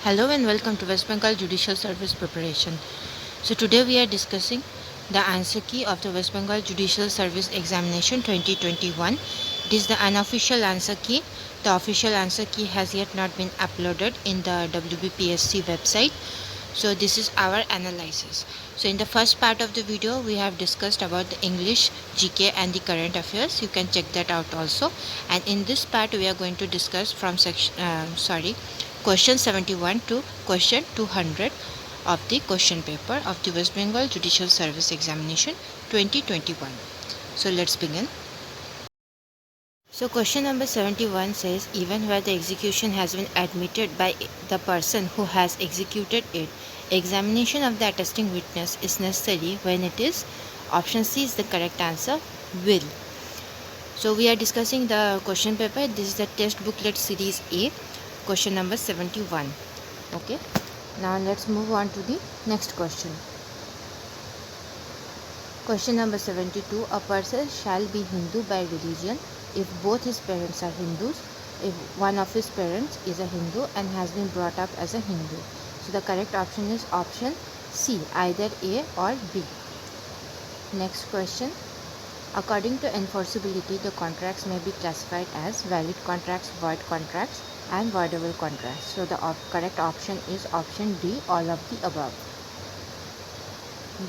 Hello and welcome to West Bengal Judicial Service Preparation. So today we are discussing the answer key of the West Bengal Judicial Service Examination 2021. It is the unofficial answer key. The official answer key has yet not been uploaded in the WBPSC website. So this is our analysis. So in the first part of the video we have discussed about the English, GK and the current affairs. You can check that out also. And in this part we are going to discuss from question 71 to question 200 of the question paper of the West Bengal Judicial Service Examination 2021. So let's begin. So question number 71 says, even where the execution has been admitted by the person who has executed it, examination of the attesting witness is necessary when it is, option C is the correct answer, will. So we are discussing the question paper. This is the test booklet series A, question number 71. Okay, now let's move on to the next question. Question number 72. A person shall be Hindu by religion if both his parents are Hindus, if one of his parents is a Hindu and has been brought up as a Hindu. So the correct option is option C, either A or B. Next question. According to enforceability, the contracts may be classified as valid contracts, void contracts and voidable contracts. So the correct option is option D, all of the above.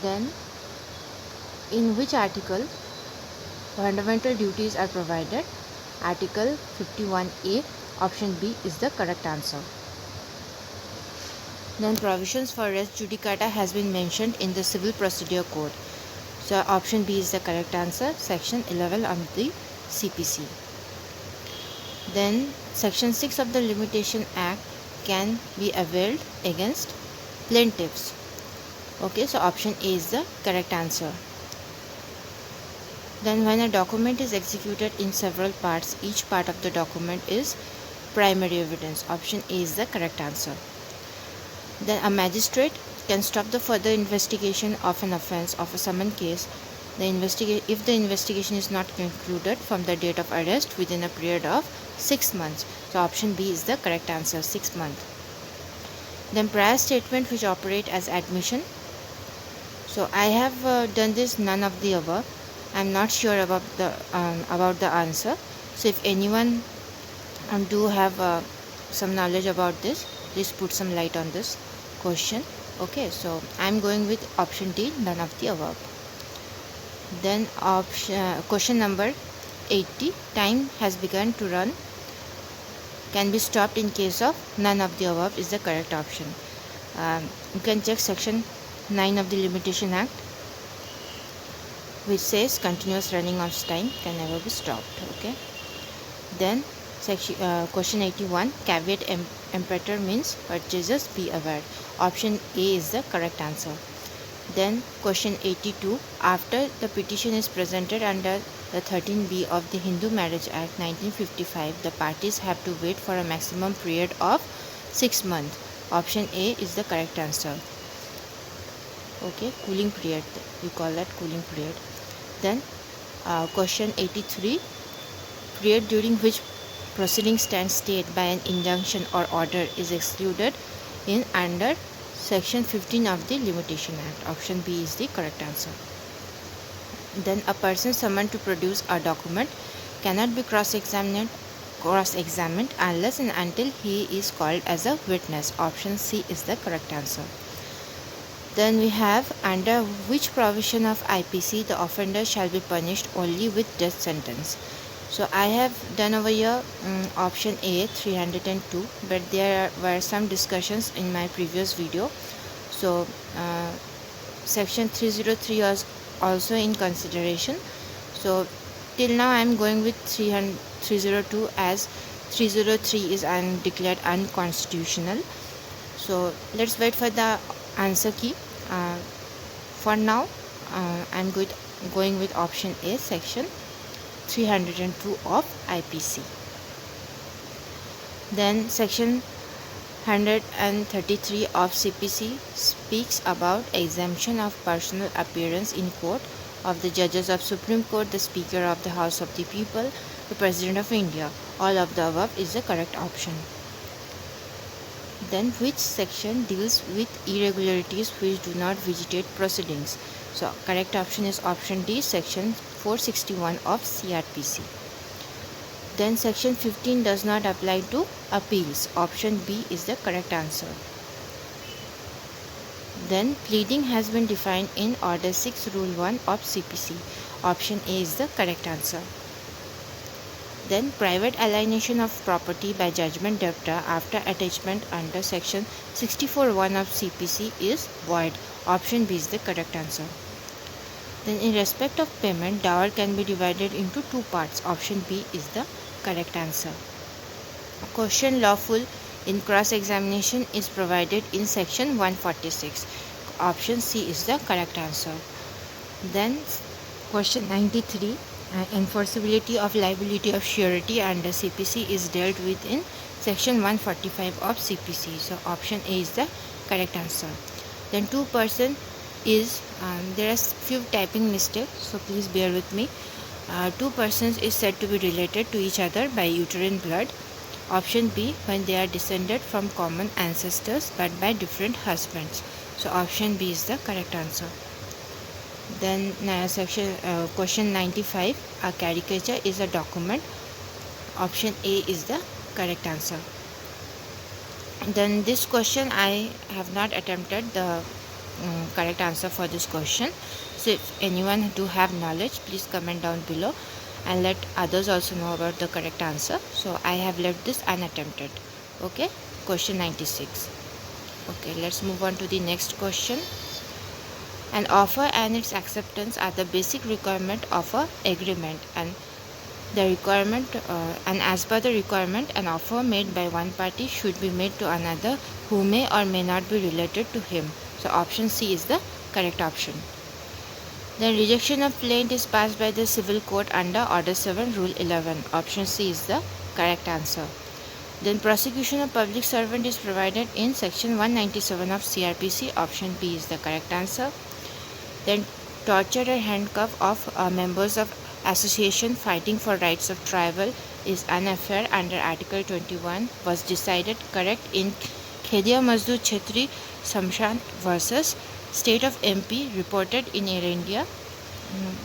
Then, in which article fundamental duties are provided? Article 51A, option B is the correct answer. Then provisions for res judicata has been mentioned in the Civil Procedure Code. So option B is the correct answer, section 11 of the CPC. Then section 6 of the Limitation Act can be availed against plaintiffs. Okay, so option A is the correct answer. Then when a document is executed in several parts, each part of the document is primary evidence. Option A is the correct answer. Then a magistrate can stop the further investigation of an offence of a summon case if the investigation is not concluded from the date of arrest within a period of 6 months. So option B is the correct answer, 6 months. Then prior statement which operate as admission. So I have done this none of the above. I'm not sure about the answer. So if anyone do have some knowledge about this, please put some light on this question. Okay, so I'm going with option D, none of the above. Then question number 80, time has begun to run, can be stopped in case of none of the above is the correct option. You can check section 9 of the Limitation Act, which says continuous running of time can never be stopped. Okay. Then question 81, caveat emptor means purchasers be aware. Option A is the correct answer. Then question 82, after the petition is presented under the 13B of the Hindu Marriage Act 1955, the parties have to wait for a maximum period of 6 months. Option A is the correct answer. Okay, cooling period, we call that cooling period. Then question 83, period during which proceeding stands stayed by an injunction or order is excluded in under section 15 of the Limitation Act. Option B is the correct answer. Then a person summoned to produce a document cannot be cross-examined unless and until he is called as a witness. Option C is the correct answer. Then we have, under which provision of IPC the offender shall be punished only with death sentence. So I have done over here option A, 302, but there were some discussions in my previous video. So section 303 was also in consideration. So till now I am going with 302 as 303 is declared unconstitutional. So let's wait for the answer key. For now I am going with option A, section 302 of IPC. Then section 133 of CPC speaks about exemption of personal appearance in court of the judges of Supreme Court, the Speaker of the House of the People, the President of India. All of the above is the correct option. Then which section deals with irregularities which do not vegetate proceedings? So correct option is option D, section 461 of CRPC. Then section 15 does not apply to appeals. Option B is the correct answer. Then pleading has been defined in Order 6 Rule 1 of CPC. Option A is the correct answer. Then private alienation of property by judgment debtor after attachment under section 64(1) of CPC is void. Option B is the correct answer. Then in respect of payment, dower can be divided into two parts. Option B is the correct answer. Question lawful in cross-examination is provided in section 146. Option C is the correct answer. Then question 93, enforceability of liability of surety under CPC is dealt with in section 145 of CPC. So option A is the correct answer. Then 2% is, there are few typing mistakes, so please bear with me. 2 persons is said to be related to each other by uterine blood. Option B, when they are descended from common ancestors but by different husbands. So option B is the correct answer. Then question 95, a caricature is a document. Option A is the correct answer. Then this question I have not attempted the correct answer for this question. So if anyone do have knowledge, please comment down below and let others also know about the correct answer. So I have left this unattempted. Okay, question 96. Okay, let's move on to the next question. An offer and its acceptance are the basic requirement of an agreement, and as per the requirement, an offer made by one party should be made to another who may or may not be related to him. So option C is the correct option. Then rejection of plaint is passed by the civil court under Order 7 Rule 11. Option C is the correct answer. Then prosecution of public servant is provided in section 197 of CRPC. Option B is the correct answer. Then torture or handcuff of members of association fighting for rights of tribal is unfair under Article 21 was decided correct in Khedia Mazdoor Chhetri Samshan versus State of MP reported in Air India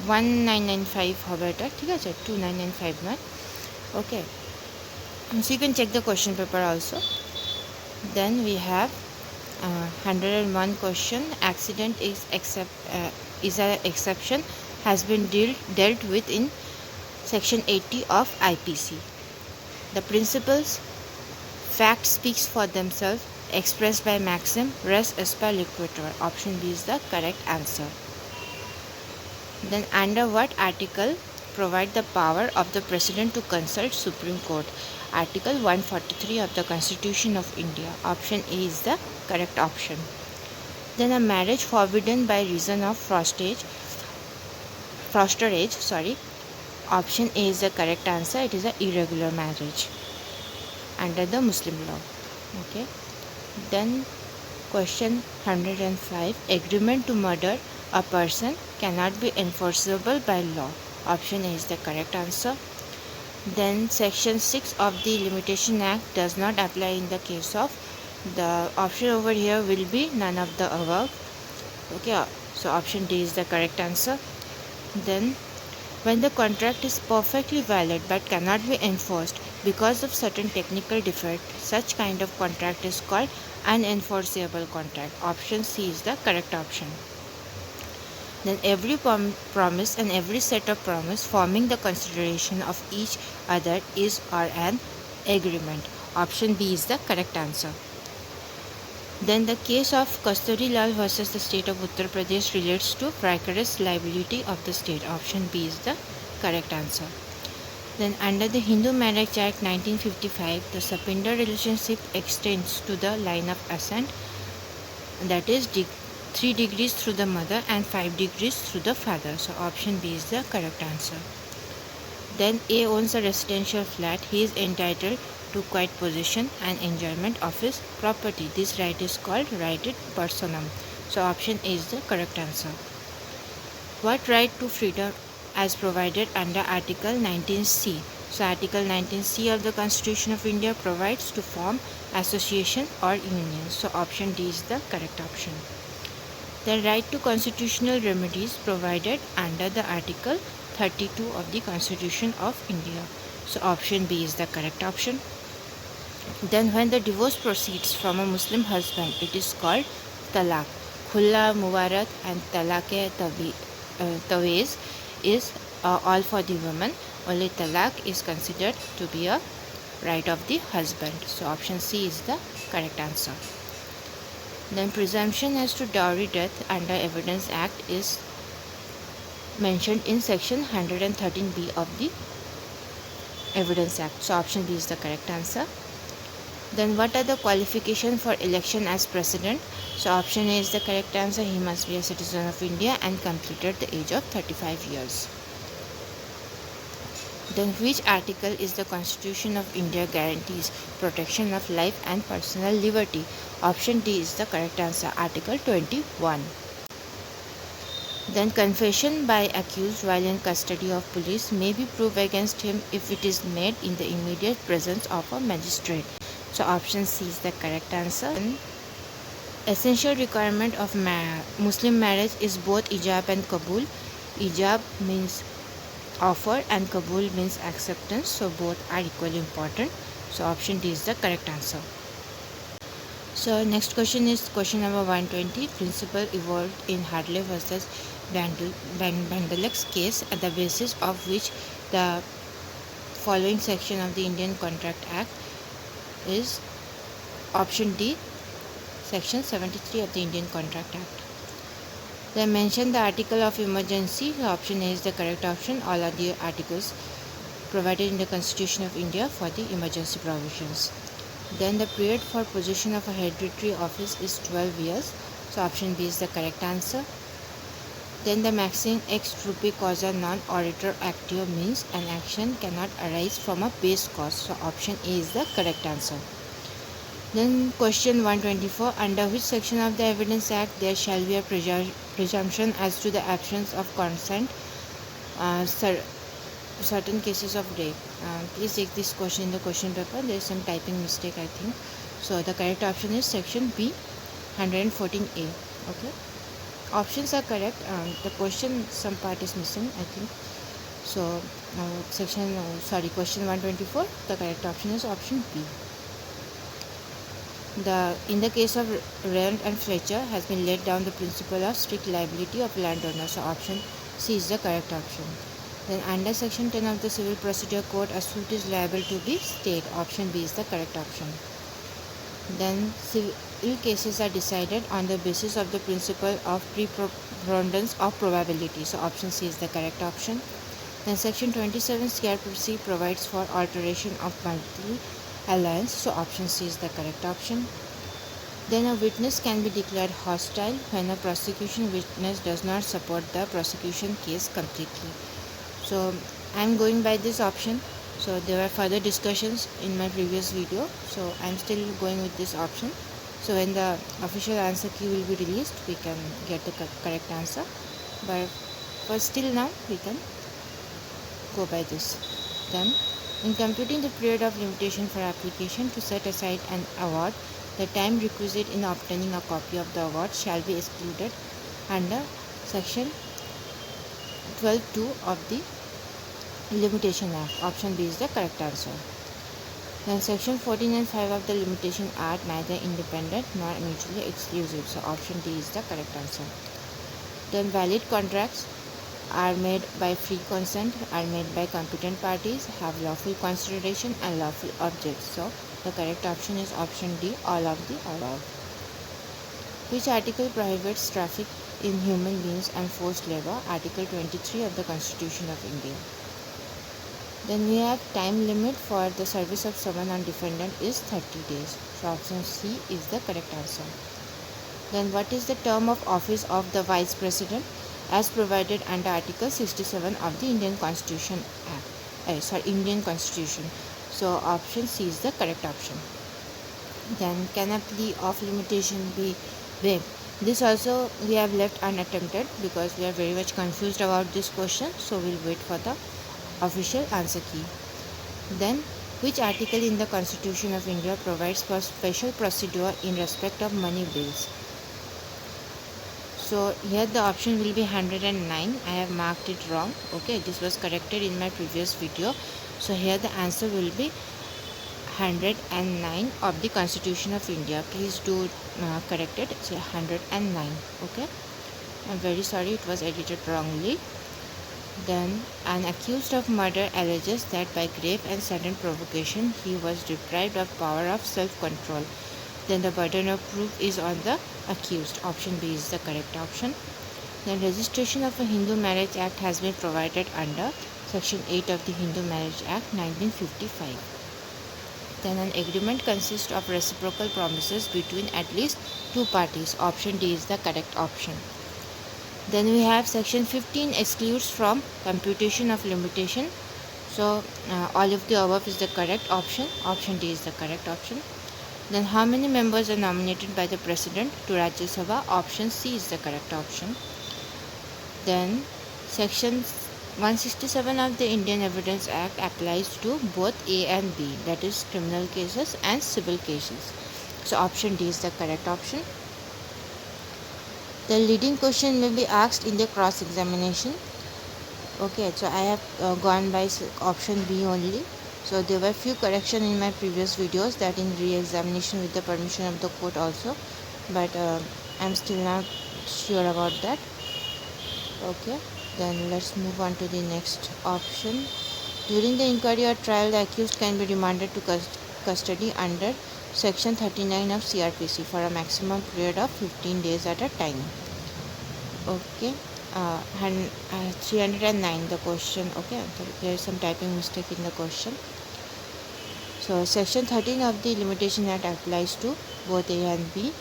1995 হবে এটা, ঠিক আছে, 2995 নয়. Okay, so you can check the question paper also. Then we have 101 question. Accident is an exception has been dealt with in section 80 of IPC. The principles fact speaks for themselves expressed by maxim res esper liquidator. Option B is the correct answer. Then under what article provide the power of the President to consult Supreme Court? Article 143 of the Constitution of India. Option A is the correct option. Then a marriage forbidden by reason of fosterage. Option A is the correct answer. It is an irregular marriage under the Muslim law. Okay. Then question 105, agreement to murder a person cannot be enforceable by law. Option A is the correct answer. Then section 6 of the Limitation Act does not apply in the case of, the option over here will be none of the above. Okay, so option D is the correct answer. Then when the contract is perfectly valid but cannot be enforced because of certain technical defect, such kind of contract is called unenforceable contract. Option C is the correct option. Then every promise and every set of promise forming the consideration of each other is or an agreement. Option B is the correct answer. Then the case of Kasturilal versus the state of Uttar Pradesh relates to vicarious liability of the state. Option B is the correct answer. Then under the Hindu Marriage Act 1955, the Sapinder relationship extends to the line of ascent, that is 3 degrees through the mother and 5 degrees through the father. So option B is the correct answer. Then A owns a residential flat. He is entitled to quiet possession and enjoyment of his property. This right is called right in personam. So option A is the correct answer. What right to freedom as provided under Article 19C? So Article 19C of the Constitution of India provides to form association or union. So option D is the correct option. The right to constitutional remedies provided under the Article 32 of the Constitution of India. So option B is the correct option. Then when the divorce proceeds from a Muslim husband, it is called talaq. Khulla, Mubarak and Tawez is all for the woman. Only talaq is considered to be a right of the husband. So option C is the correct answer. Then presumption as to dowry death under Evidence Act is mentioned in section 113B of the Evidence Act. So option B is the correct answer. Then what are the qualifications for election as president? So option A is the correct answer. He must be a citizen of India and completed the age of 35 years. Then which article is the Constitution of India guarantees protection of life and personal liberty? Option D is the correct answer. Article 21. Then confession by accused while in custody of police may be proved against him if it is made in the immediate presence of a magistrate. So option C is the correct answer. Essential requirement of Muslim marriage is both ijab and qabul. Ijab means offer and qabul means acceptance. So both are equally important. So option D is the correct answer. So next question is question number 120. Principle evolved in Hartley versus Bandelek's case, at the basis of which the following section of the Indian Contract Act is option D, section 73 of the Indian Contract Act. They mention the article of emergency. Option A is the correct option. All are the articles provided in the Constitution of India for the emergency provisions. Then the period for position of a hereditary office is 12 years. So option B is the correct answer. Then the maxim ex rupe causa non oritur actio means an action cannot arise from a base cause. So option A is the correct answer. Then question 124. Under which section of the Evidence Act there shall be a presumption as to the absence of consent certain cases of rape? Please take this question in the question paper. There is some typing mistake, I think. So the correct option is section B, 114A. Okay. Options are correct. The question, some part is missing, I think. So question 124. The correct option is option B. In the case of Rand and Fletcher has been laid down the principle of strict liability of landowners. So option C is the correct option. Then under section 10 of the Civil Procedure Code, a suit is liable to be stayed. Option B is the correct option. Then civil cases are decided on the basis of the principle of preponderance of probability. So option C is the correct option. Then section 27 CRPC provides for alteration of multi-alliance. So option C is the correct option. Then a witness can be declared hostile when a prosecution witness does not support the prosecution case completely. So I am going by this option. So there were further discussions in my previous video. So I am still going with this option. So when the official answer key will be released, we can get the correct answer. But for still now, we can go by this. Then in computing the period of limitation for application to set aside an award, the time requisite in obtaining a copy of the award shall be excluded under section 12(2) of the Limitation Act. Option B is the correct answer. Then section 14 and 5 of the Limitation Act neither independent nor mutually exclusive. So option D is the correct answer. Then valid contracts are made by free consent, are made by competent parties, have lawful consideration and lawful objects. So the correct option is option D, all of the above. Which article prohibits traffic in human beings and forced labor? Article 23 of the Constitution of India. Then we have time limit for the service of summon on defendant is 30 days. So option C is the correct answer. Then what is the term of office of the Vice President as provided under Article 67 of the Indian Constitution Act? Indian Constitution. So option C is the correct option. Then can a plea of limitation be waived? This also we have left unattempted because we are very much confused about this question. So we'll wait for the official answer key. Then, which article in the Constitution of India provides for special procedure in respect of money bills? So here the option will be 109. I have marked it wrong. Okay, this was corrected in my previous video. So here the answer will be 109 of the Constitution of India. Please do correct it. It's 109. Okay, I'm very sorry, it was edited wrongly. Then, an accused of murder alleges that by grave and sudden provocation he was deprived of power of self-control. Then the burden of proof is on the accused. Option B is the correct option. Then registration of a Hindu Marriage Act has been provided under Section 8 of the Hindu Marriage Act 1955. Then an agreement consists of reciprocal promises between at least two parties. Option D is the correct option. Then we have section 15 excludes from computation of limitation. So all of the above is the correct option. Option D is the correct option. Then how many members are nominated by the president to Rajya Sabha? Option C is the correct option. Then section 167 of the Indian Evidence Act applies to both A and B, that is criminal cases and civil cases. So option D is the correct option. The leading question may be asked in the cross examination. Okay, so I have gone by option B only. So there were few corrections in my previous videos, that in re-examination with the permission of the court also, but I'm still not sure about that. Okay, then let's move on to the next option. During the inquiry or trial, the accused can be remanded to custody under Section 39 of CRPC for a maximum period of 15 days at a time. Okay, 309 the question. Okay, there is some typing mistake in the question. So Section 13 of the Limitation Act applies to both A and B.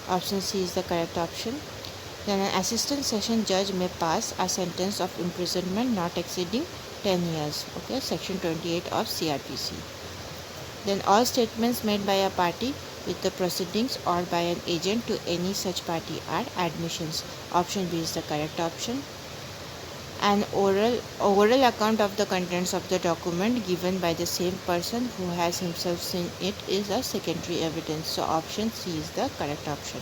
Option C is the correct option. Then an assistant session judge may pass a sentence of imprisonment not exceeding 10 years. Okay, Section 28 of CRPC. Then all statements made by a party with the proceedings or by an agent to any such party are admissions. Option B is the correct option. An oral account of the contents of the document given by the same person who has himself seen it is a secondary evidence. So option C is the correct option.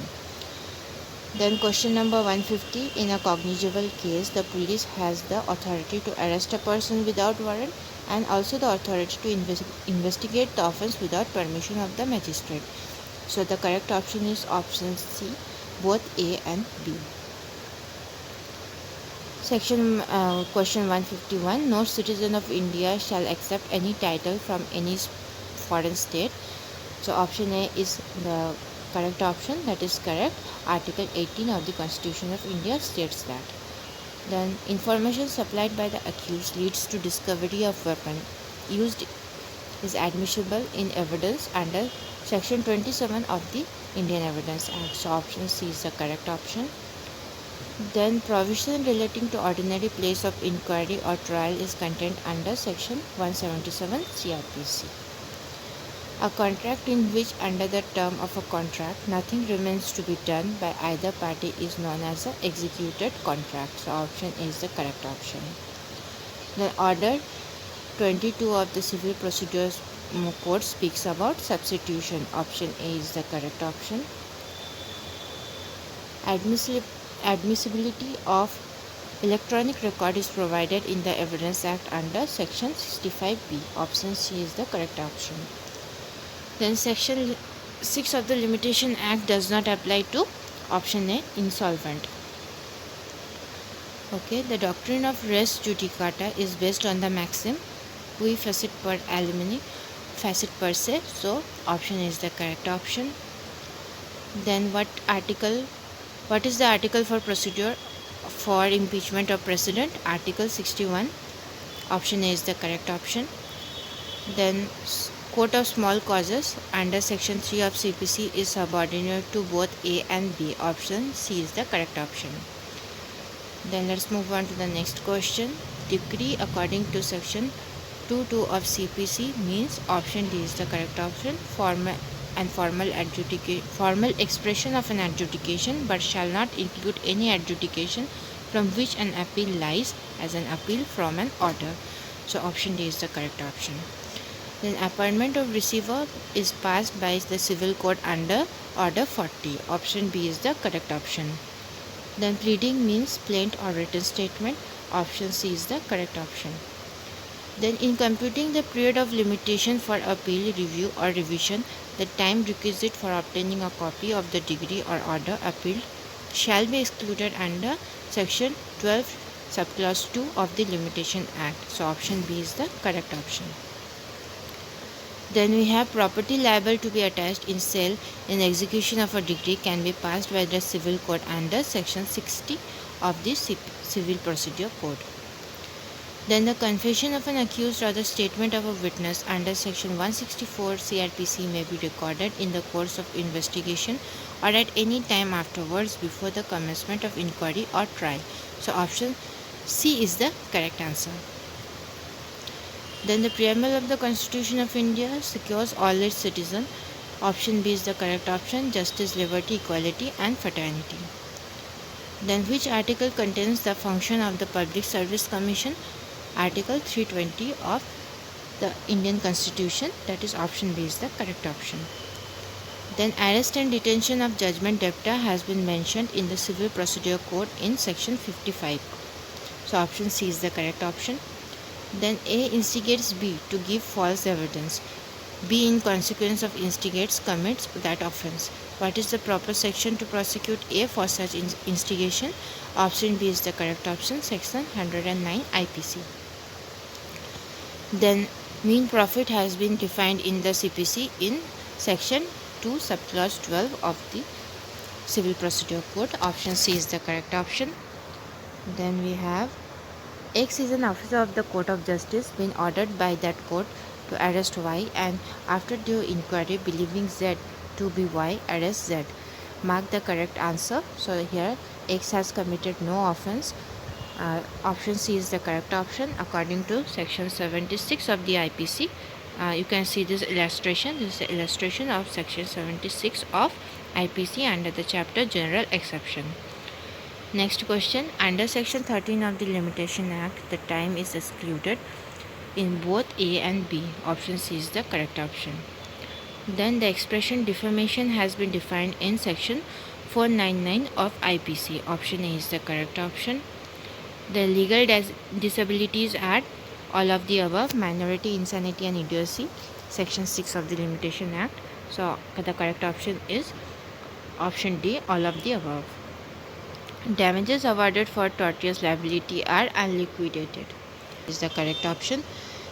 Then question number 150. In a cognizable case, the police has the authority to arrest a person without warrant and also the authority to investigate the offence without permission of the magistrate. So the correct option is option C, both A and B. Section question 151. No citizen of India shall accept any title from any foreign state. So option A is the correct option. That is correct. Article 18 of the Constitution of India states that. Then information supplied by the accused leads to discovery of weapon used is admissible in evidence under Section 27 of the Indian Evidence Act. So option C is the correct option. Then provision relating to ordinary place of inquiry or trial is contained under Section 177 CRPC. A contract in which under the term of a contract nothing remains to be done by either party is known as an executed contract. So option A is the correct option. Then order 22 of the Civil Procedures Code speaks about substitution. Option A is the correct option. Admissibility of electronic record is provided in the Evidence Act under Section 65B. Option C is the correct option. Then Section 6 of the Limitation Act does not apply to option A, insolvent. Okay, the doctrine of res judicata is based on the maxim qui facit per alimini facit per se. So option A is the correct option. Then what is the article for procedure for impeachment of president? Article 61. Option A is the correct option. Then court of small causes under Section 3 of CPC is subordinate to both A and B. Option C is the correct option. Then let's move on to the next question. Decree according to Section 2.2 of CPC means option D is the correct option. Formal expression of an adjudication but shall not include any adjudication from which an appeal lies as an appeal from an order. So option D is the correct option. Then appointment of receiver is passed by the civil court under order 40. Option B is the correct option. Then pleading means plaint or written statement. Option C is the correct option. Then in computing the period of limitation for appeal, review or revision, the time requisite for obtaining a copy of the degree or order appealed shall be excluded under section 12 subclause 2 of the Limitation Act. So option B is the correct option. Then we have property liable to be attached in sale in execution of a decree can be passed by the civil court under section 60 of the Civil Procedure Code. Then the confession of an accused or the statement of a witness under section 164 CRPC may be recorded in the course of investigation or at any time afterwards before the commencement of inquiry or trial. So option C is the correct answer. Then the preamble of the Constitution of India secures all its citizens. Option B is the correct option: justice, liberty, equality and fraternity. Then which article contains the function of the Public Service Commission? Article 320 of the Indian Constitution, that is option B is the correct option. Then arrest and detention of judgment debtor has been mentioned in the Civil Procedure Code in section 55. So option C is the correct option. Then A instigates B to give false evidence. B in consequence of instigates commits that offence. What is the proper section to prosecute A for such instigation? Option B is the correct option, section 109 IPC. Then mean profit has been defined in the CPC in section 2 subclause 12 of the Civil Procedure Code. Option C is the correct option. Then we have X is an officer of the Court of Justice been ordered by that court to arrest Y, and after due inquiry believing Z to be Y, arrest Z. Mark the correct answer. So here X has committed no offence. Option C is the correct option according to section 76 of the IPC. You can see this illustration. This is the illustration of section 76 of IPC under the chapter General Exception. Next question. Under section 13 of the Limitation Act, the time is excluded in both A and B. Option C is the correct option. Then the expression defamation has been defined in section 499 of IPC. Option A is the correct option. The legal disabilities are all of the above: minority, insanity and idiocy, section 6 of the Limitation Act. So the correct option is option D, all of the above. Damages awarded for tortious liability are unliquidated is the correct option.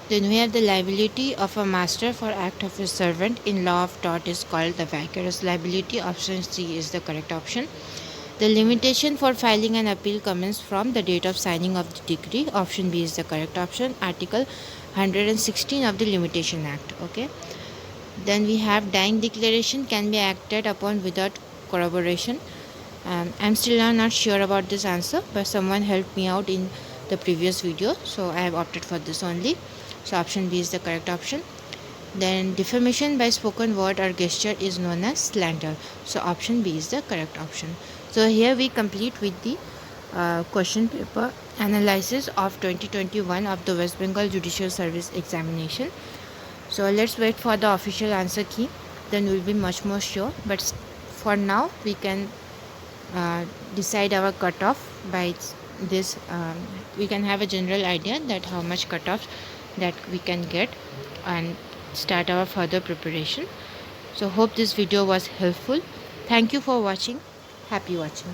Then we have the liability of a master for act of a servant in law of tort is called the vicarious liability. Option C is the correct option. The limitation for filing an appeal commences from the date of signing of the decree. Option B is the correct option. Article 116 of the Limitation Act. Okay. Then we have dying declaration can be acted upon without corroboration. I'm still not sure about this answer, but someone helped me out in the previous video, so I have opted for this only. So option B is the correct option. Then defamation by spoken word or gesture is known as slander. So option B is the correct option. So here we complete with the question paper analysis of 2021 of the West Bengal Judicial Service examination. So let's wait for the official answer key, then we'll be much more sure. But for now we can decide our cutoff by this. We can have a general idea that how much cutoff that we can get and start our further preparation. So hope this video was helpful. Thank you for watching. Happy watching.